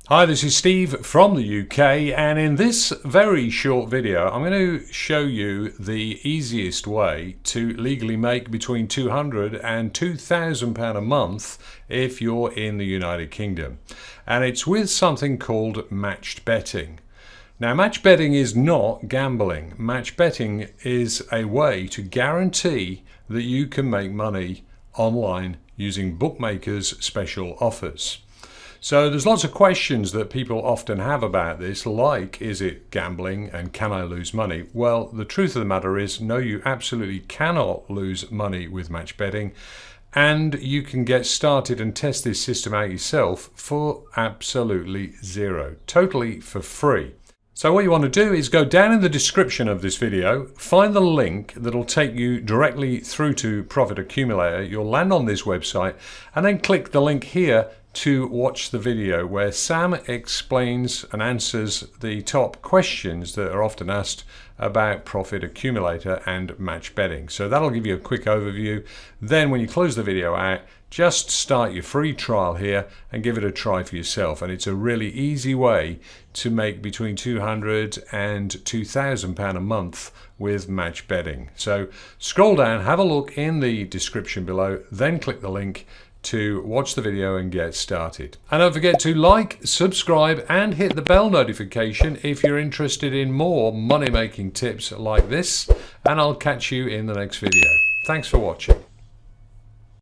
Hi, this is Steve from the UK, and in this very short video I'm going to show you the easiest way to legally make between £200 and £2,000 a month if you're in the United Kingdom. And it's with something called matched betting. Now, match betting is not gambling. Match betting is a way to guarantee that you can make money online using bookmakers' special offers. So there's lots of questions that people often have about this, like, is it gambling and can I lose money? Well, the truth of the matter is, no, you absolutely cannot lose money with match betting, and you can get started and test this system out yourself for absolutely zero, totally for free. So what you want to do is go down in the description of this video, find the link that'll take you directly through to Profit Accumulator. You'll land on this website and then click the link here to watch the video where Sam explains and answers the top questions that are often asked about Profit Accumulator and match betting. So that'll give you a quick overview. Then when you close the video out, just start your free trial here and give it a try for yourself. And it's a really easy way to make between £200 and £2,000 a month with match betting. So scroll down, have a look in the description below, then click the link to watch the video and get started. And don't forget to like, subscribe and hit the bell notification if you're interested in more money making tips like this, and I'll catch you in the next video. Thanks for watching.